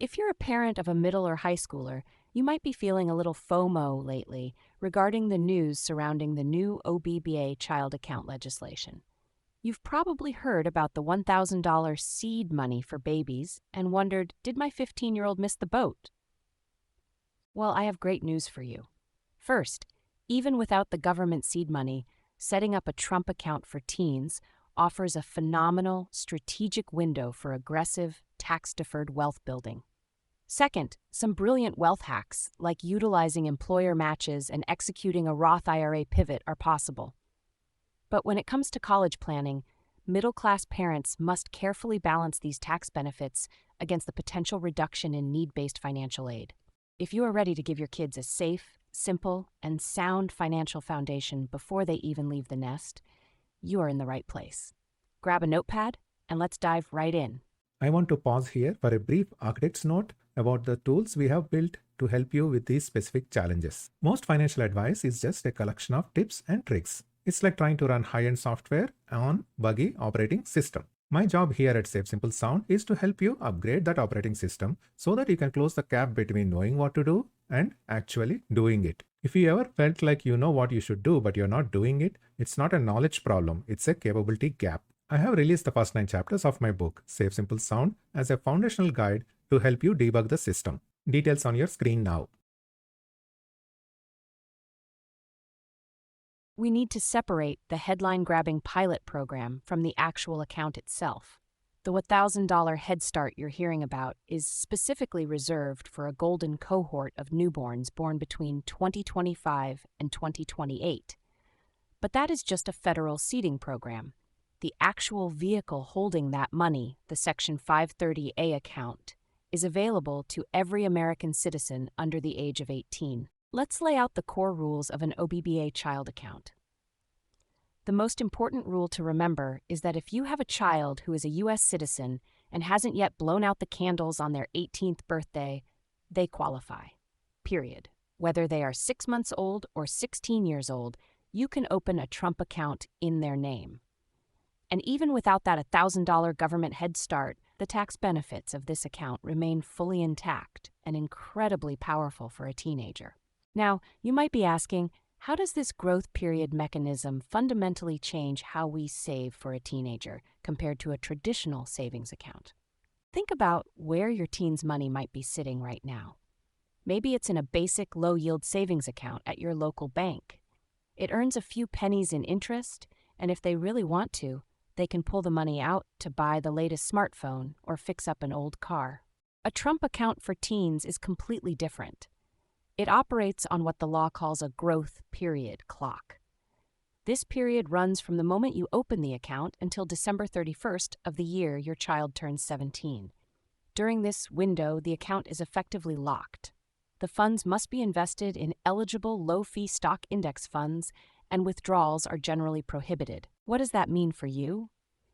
If you're a parent of a middle or high schooler, you might be feeling a little FOMO lately regarding the news surrounding the new OBBA child account legislation. You've probably heard about the $1,000 seed money for babies and wondered, did my 15-year-old miss the boat? Well, I have great news for you. First, even without the government seed money, setting up a Trump account for teens offers a phenomenal strategic window for aggressive, tax-deferred wealth building. Second, some brilliant wealth hacks, like utilizing employer matches and executing a Roth IRA pivot, are possible. But when it comes to college planning, middle-class parents must carefully balance these tax benefits against the potential reduction in need-based financial aid. If you are ready to give your kids a safe, simple, and sound financial foundation before they even leave the nest, you are in the right place. Grab a notepad and let's dive right in. I want to pause here for a brief architect's note about the tools we have built to help you with these specific challenges. Most financial advice is just a collection of tips and tricks. It's like trying to run high-end software on buggy operating system. My job here at Safe Simple Sound is to help you upgrade that operating system so that you can close the gap between knowing what to do and actually doing it. If you ever felt like you know what you should do but you're not doing it, it's not a knowledge problem, it's a capability gap. I have released the first 9 chapters of my book, Safe Simple Sound, as a foundational guide to help you debug the system. Details on your screen now. We need to separate the headline-grabbing pilot program from the actual account itself. The $1,000 Head Start you're hearing about is specifically reserved for a golden cohort of newborns born between 2025 and 2028. But that is just a federal seeding program. The actual vehicle holding that money, the Section 530A account, is available to every American citizen under the age of 18. Let's lay out the core rules of an OBBA child account. The most important rule to remember is that if you have a child who is a U.S. citizen and hasn't yet blown out the candles on their 18th birthday, they qualify. Period. Whether they are 6 months old or 16 years old, you can open a Trump account in their name. And even without that $1,000 government head start, the tax benefits of this account remain fully intact and incredibly powerful for a teenager. Now, you might be asking, how does this growth period mechanism fundamentally change how we save for a teenager compared to a traditional savings account? Think about where your teen's money might be sitting right now. Maybe it's in a basic low-yield savings account at your local bank. It earns a few pennies in interest, and if they really want to, they can pull the money out to buy the latest smartphone or fix up an old car. A Trump account for teens is completely different. It operates on what the law calls a growth period clock. This period runs from the moment you open the account until December 31st of the year your child turns 17. During this window, the account is effectively locked. The funds must be invested in eligible low-fee stock index funds, and withdrawals are generally prohibited. What does that mean for you?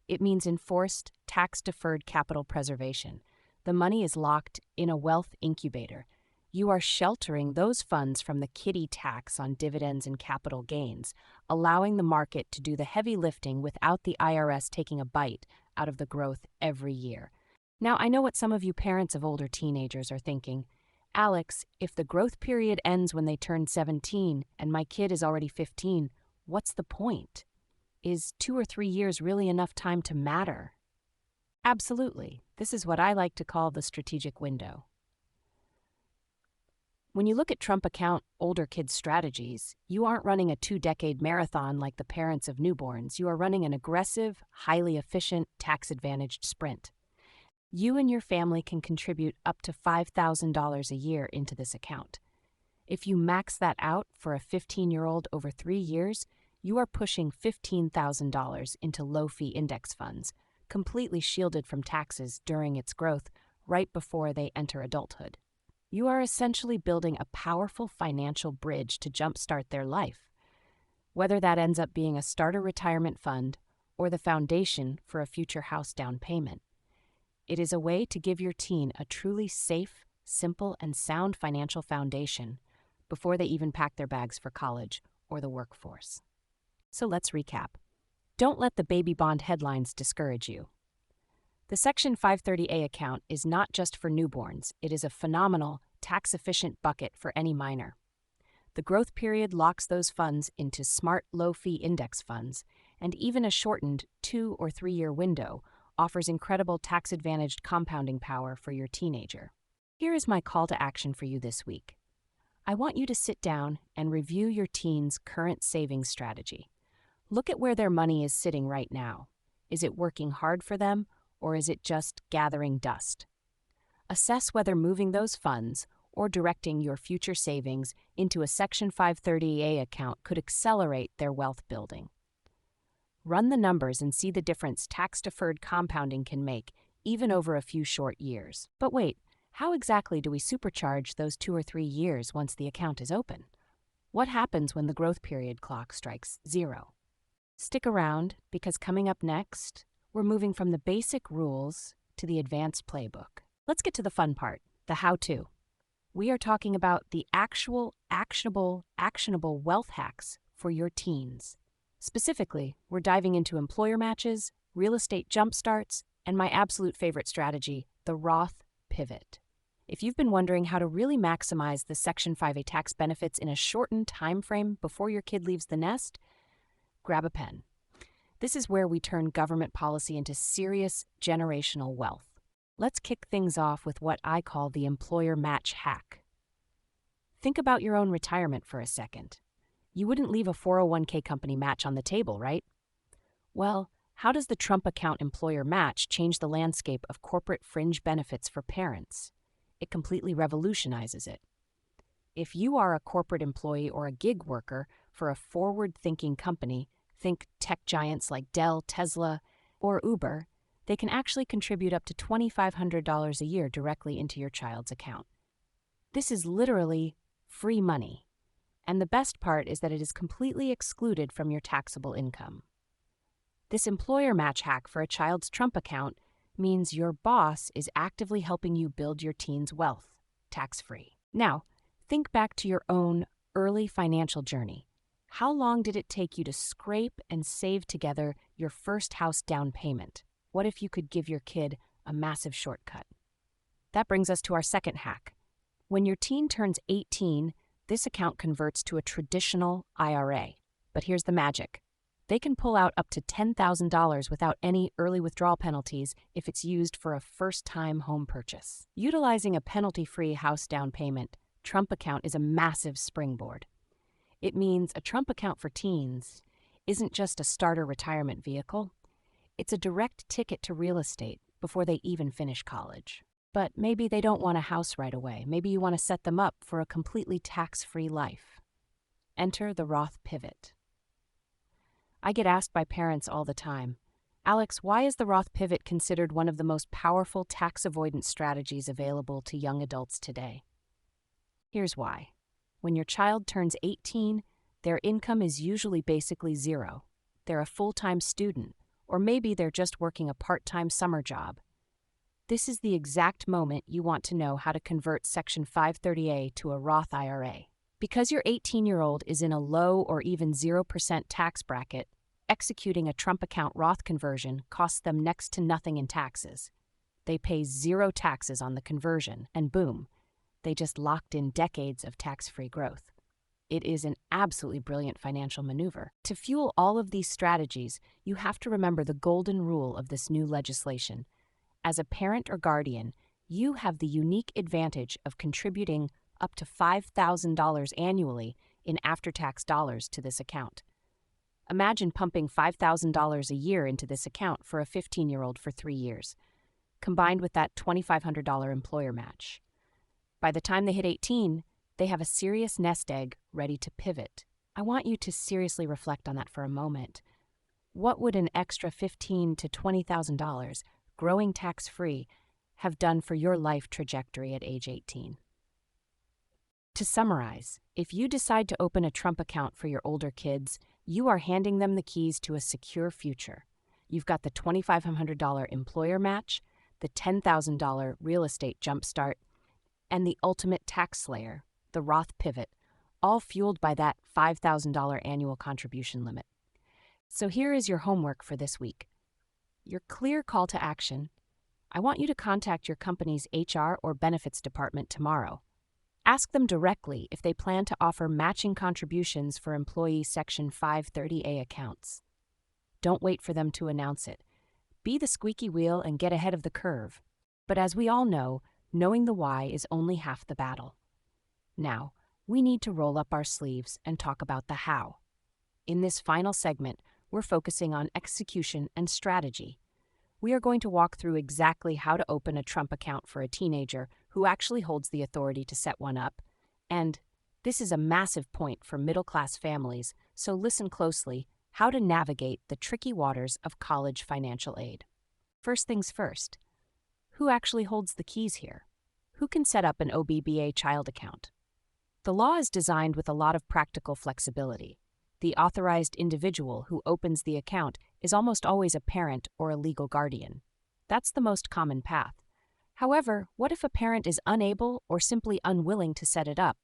It means enforced, tax-deferred capital preservation. The money is locked in a wealth incubator. You are sheltering those funds from the kiddie tax on dividends and capital gains, allowing the market to do the heavy lifting without the IRS taking a bite out of the growth every year. Now, I know what some of you parents of older teenagers are thinking. Alex, if the growth period ends when they turn 17 and my kid is already 15, what's the point? Is 2 or 3 years really enough time to matter? Absolutely. This is what I like to call the strategic window. When you look at Trump account older kids strategies, you aren't running a 2-decade marathon like the parents of newborns. You are running an aggressive, highly efficient, tax-advantaged sprint. You and your family can contribute up to $5,000 a year into this account. If you max that out for a 15-year-old over 3 years, you are pushing $15,000 into low-fee index funds, completely shielded from taxes during its growth right before they enter adulthood. You are essentially building a powerful financial bridge to jumpstart their life, whether that ends up being a starter retirement fund or the foundation for a future house down payment. It is a way to give your teen a truly safe, simple, and sound financial foundation before they even pack their bags for college or the workforce. So let's recap. Don't let the baby bond headlines discourage you. The Section 530A account is not just for newborns, it is a phenomenal, tax-efficient bucket for any minor. The growth period locks those funds into smart, low-fee index funds, and even a shortened 2 or 3 year window offers incredible tax-advantaged compounding power for your teenager. Here is my call to action for you this week. I want you to sit down and review your teen's current savings strategy. Look at where their money is sitting right now. Is it working hard for them, or is it just gathering dust? Assess whether moving those funds or directing your future savings into a Section 530A account could accelerate their wealth building. Run the numbers and see the difference tax-deferred compounding can make, even over a few short years. But wait, how exactly do we supercharge those 2 or 3 years once the account is open? What happens when the growth period clock strikes 0? Stick around, because coming up next, we're moving from the basic rules to the advanced playbook. Let's get to the fun part, the how-to. We are talking about the actual, actionable wealth hacks for your teens. Specifically, we're diving into employer matches, real estate jumpstarts, and my absolute favorite strategy, the Roth pivot. If you've been wondering how to really maximize the Section 5A tax benefits in a shortened time frame before your kid leaves the nest, grab a pen. This is where we turn government policy into serious generational wealth. Let's kick things off with what I call the employer match hack. Think about your own retirement for a second. You wouldn't leave a 401k company match on the table, right? Well, how does the Trump account employer match change the landscape of corporate fringe benefits for parents? It completely revolutionizes it. If you are a corporate employee or a gig worker for a forward-thinking company, think tech giants like Dell, Tesla, or Uber, they can actually contribute up to $2,500 a year directly into your child's account. This is literally free money. And the best part is that it is completely excluded from your taxable income. This employer match hack for a child's Trump account means your boss is actively helping you build your teen's wealth, tax-free. Now, think back to your own early financial journey. How long did it take you to scrape and save together your first house down payment? What if you could give your kid a massive shortcut? That brings us to our second hack. When your teen turns 18, this account converts to a traditional IRA. But here's the magic. They can pull out up to $10,000 without any early withdrawal penalties if it's used for a first-time home purchase. Utilizing a penalty-free house down payment, Trump account is a massive springboard. It means a Trump account for teens isn't just a starter retirement vehicle. It's a direct ticket to real estate before they even finish college. But maybe they don't want a house right away. Maybe you want to set them up for a completely tax-free life. Enter the Roth pivot. I get asked by parents all the time, Alex, why is the Roth pivot considered one of the most powerful tax avoidance strategies available to young adults today? Here's why. When your child turns 18, their income is usually basically zero. They're a full-time student, or maybe they're just working a part-time summer job. This is the exact moment you want to know how to convert Section 530A to a Roth IRA. Because your 18-year-old is in a low or even 0% tax bracket, executing a Trump account Roth conversion costs them next to nothing in taxes. They pay zero taxes on the conversion, and boom, they just locked in decades of tax-free growth. It is an absolutely brilliant financial maneuver. To fuel all of these strategies, you have to remember the golden rule of this new legislation. As a parent or guardian, you have the unique advantage of contributing up to $5,000 annually in after-tax dollars to this account. Imagine pumping $5,000 a year into this account for a 15-year-old for 3 years, combined with that $2,500 employer match. By the time they hit 18, they have a serious nest egg ready to pivot. I want you to seriously reflect on that for a moment. What would an extra $15,000 to $20,000 growing tax-free have done for your life trajectory at age 18? To summarize, if you decide to open a Trump account for your older kids, you are handing them the keys to a secure future. You've got the $2,500 employer match, the $10,000 real estate jumpstart, and the ultimate tax slayer, the Roth pivot, all fueled by that $5,000 annual contribution limit. So here is your homework for this week. Your clear call to action: I want you to contact your company's HR or benefits department tomorrow. Ask them directly if they plan to offer matching contributions for employee Section 530A accounts. Don't wait for them to announce it. Be the squeaky wheel and get ahead of the curve. But as we all know, knowing the why is only half the battle. Now, we need to roll up our sleeves and talk about the how. In this final segment, we're focusing on execution and strategy. We are going to walk through exactly how to open a Trump account for a teenager who actually holds the authority to set one up. And this is a massive point for middle-class families, so listen closely: how to navigate the tricky waters of college financial aid. First things first, who actually holds the keys here? Who can set up an OBBA child account? The law is designed with a lot of practical flexibility. The authorized individual who opens the account is almost always a parent or a legal guardian. That's the most common path. However, what if a parent is unable or simply unwilling to set it up?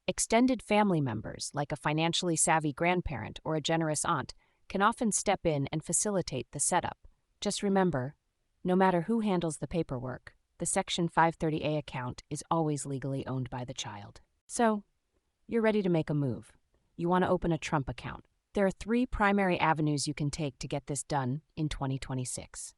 Extended family members, like a financially savvy grandparent or a generous aunt, can often step in and facilitate the setup. Just remember, no matter who handles the paperwork, the Section 530A account is always legally owned by the child. So, you're ready to make a move. You want to open a Trump account. There are 3 primary avenues you can take to get this done in 2026.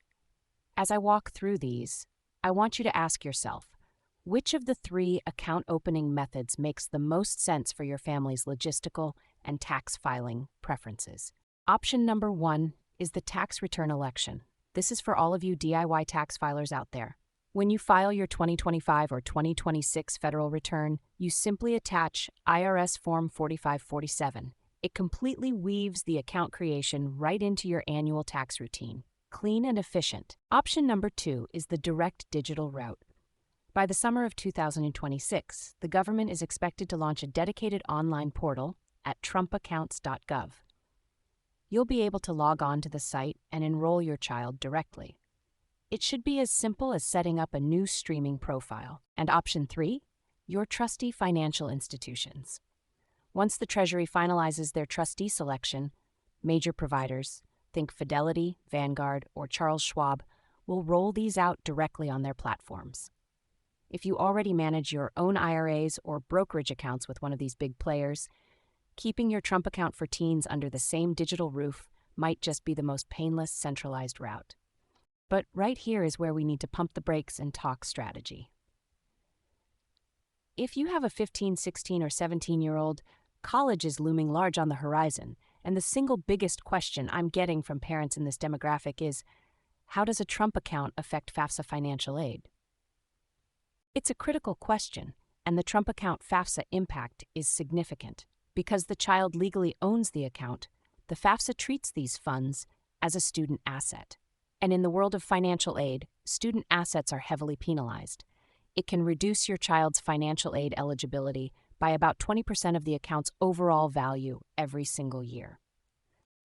As I walk through these, I want you to ask yourself, which of the 3 account opening methods makes the most sense for your family's logistical and tax filing preferences? Option number 1 is the tax return election. This is for all of you DIY tax filers out there. When you file your 2025 or 2026 federal return, you simply attach IRS Form 4547. It completely weaves the account creation right into your annual tax routine. Clean and efficient. Option number 2 is the direct digital route. By the summer of 2026, the government is expected to launch a dedicated online portal at trumpaccounts.gov. You'll be able to log on to the site and enroll your child directly. It should be as simple as setting up a new streaming profile. And option 3, your trustee financial institutions. Once the Treasury finalizes their trustee selection, major providers, think Fidelity, Vanguard, or Charles Schwab, will roll these out directly on their platforms. If you already manage your own IRAs or brokerage accounts with one of these big players, keeping your Trump account for teens under the same digital roof might just be the most painless, centralized route. But right here is where we need to pump the brakes and talk strategy. If you have a 15, 16, or 17-year-old, college is looming large on the horizon, and the single biggest question I'm getting from parents in this demographic is, how does a Trump account affect FAFSA financial aid? It's a critical question, and the Trump account FAFSA impact is significant. Because the child legally owns the account, the FAFSA treats these funds as a student asset. And in the world of financial aid, student assets are heavily penalized. It can reduce your child's financial aid eligibility by about 20% of the account's overall value every single year.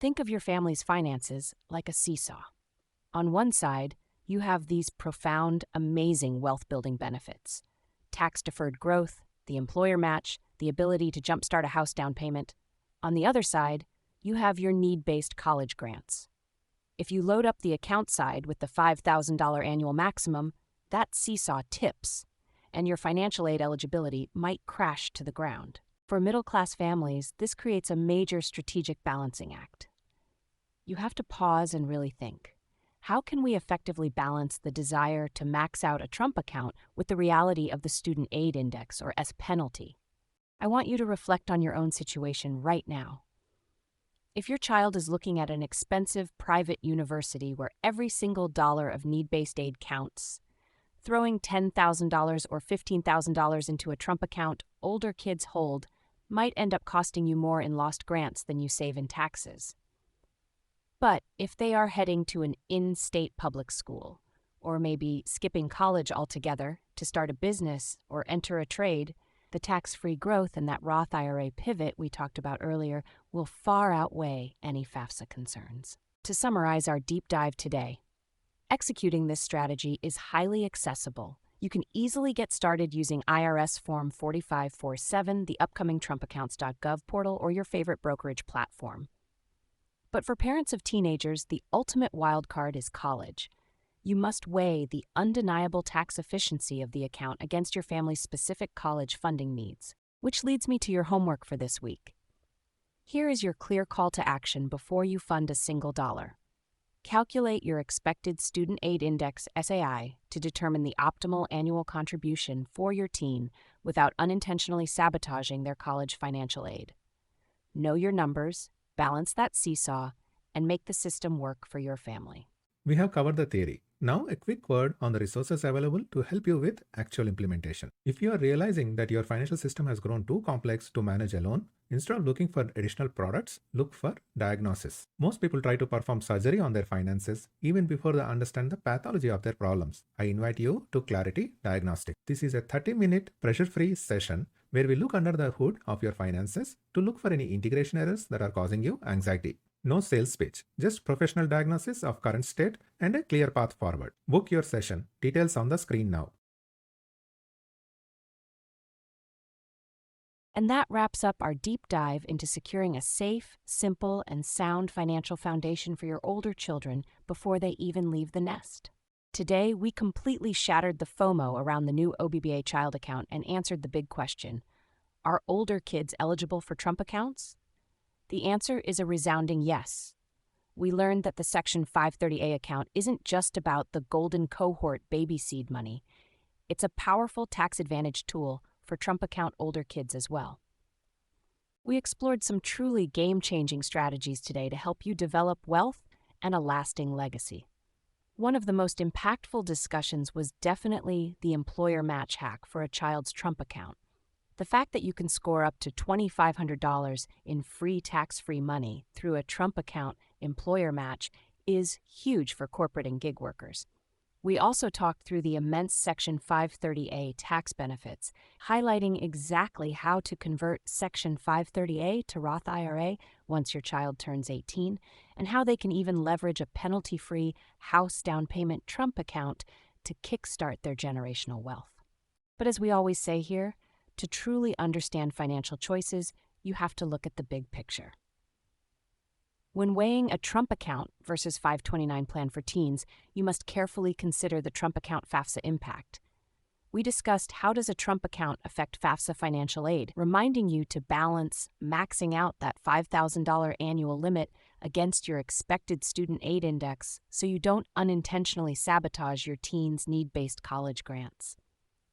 Think of your family's finances like a seesaw. On one side, you have these profound, amazing wealth-building benefits: tax-deferred growth, the employer match, the ability to jumpstart a house down payment. On the other side, you have your need-based college grants. If you load up the account side with the $5,000 annual maximum, that seesaw tips, and your financial aid eligibility might crash to the ground. For middle-class families, this creates a major strategic balancing act. You have to pause and really think. How can we effectively balance the desire to max out a Trump account with the reality of the Student Aid Index, or S penalty? I want you to reflect on your own situation right now. If your child is looking at an expensive private university where every single dollar of need-based aid counts, throwing $10,000 or $15,000 into a Trump account older kids hold might end up costing you more in lost grants than you save in taxes. But if they are heading to an in-state public school, or maybe skipping college altogether to start a business or enter a trade, the tax-free growth and that Roth IRA pivot we talked about earlier will far outweigh any FAFSA concerns. To summarize our deep dive today, executing this strategy is highly accessible. You can easily get started using IRS Form 4547, the upcoming trumpaccounts.gov portal, or your favorite brokerage platform. But for parents of teenagers, the ultimate wildcard is college. You must weigh the undeniable tax efficiency of the account against your family's specific college funding needs. Which leads me to your homework for this week. Here is your clear call to action before you fund a single dollar. Calculate your expected Student Aid Index (SAI) to determine the optimal annual contribution for your teen without unintentionally sabotaging their college financial aid. Know your numbers, balance that seesaw, and make the system work for your family. We have covered the theory. Now, a quick word on the resources available to help you with actual implementation. If you are realizing that your financial system has grown too complex to manage alone, instead of looking for additional products, look for diagnosis. Most people try to perform surgery on their finances even before they understand the pathology of their problems. I invite you to Clarity Diagnostic. This is a 30-minute pressure-free session where we look under the hood of your finances to look for any integration errors that are causing you anxiety. No sales pitch, just professional diagnosis of current state and a clear path forward. Book your session. Details on the screen now. And that wraps up our deep dive into securing a safe, simple, and sound financial foundation for your older children before they even leave the nest. Today, we completely shattered the FOMO around the new OBBA child account and answered the big question: are older kids eligible for Trump accounts? The answer is a resounding yes. We learned that the Section 530A account isn't just about the golden cohort baby seed money. It's a powerful tax advantage tool for Trump account older kids as well. We explored some truly game-changing strategies today to help you develop wealth and a lasting legacy. One of the most impactful discussions was definitely the employer match hack for a child's Trump account. The fact that you can score up to $2,500 in free tax-free money through a Trump account employer match is huge for corporate and gig workers. We also talked through the immense Section 530A tax benefits, highlighting exactly how to convert Section 530A to Roth IRA once your child turns 18, and how they can even leverage a penalty-free house down payment Trump account to kickstart their generational wealth. But as we always say here, to truly understand financial choices, you have to look at the big picture. When weighing a Trump account versus 529 plan for teens, you must carefully consider the Trump account FAFSA impact. We discussed how does a Trump account affect FAFSA financial aid, reminding you to balance maxing out that $5,000 annual limit against your expected student aid index so you don't unintentionally sabotage your teen's need-based college grants.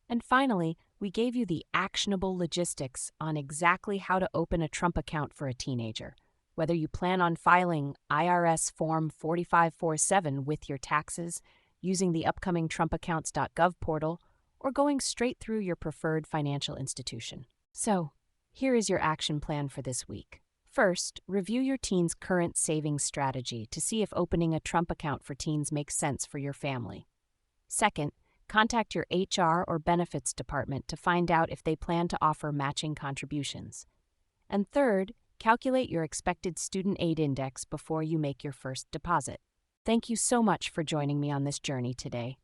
And finally, we gave you the actionable logistics on exactly how to open a Trump account for a teenager, whether you plan on filing IRS Form 4547 with your taxes, using the upcoming TrumpAccounts.gov portal, or going straight through your preferred financial institution. So, here is your action plan for this week. First, review your teen's current savings strategy to see if opening a Trump account for teens makes sense for your family. Second, contact your HR or benefits department to find out if they plan to offer matching contributions. And third, calculate your expected student aid index before you make your first deposit. Thank you so much for joining me on this journey today.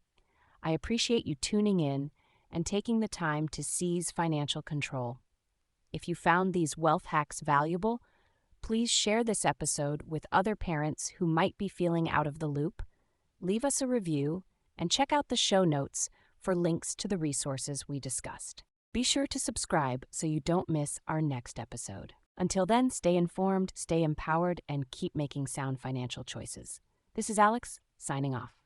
I appreciate you tuning in and taking the time to seize financial control. If you found these wealth hacks valuable, please share this episode with other parents who might be feeling out of the loop. Leave us a review and check out the show notes for links to the resources we discussed. Be sure to subscribe so you don't miss our next episode. Until then, stay informed, stay empowered, and keep making sound financial choices. This is Alex, signing off.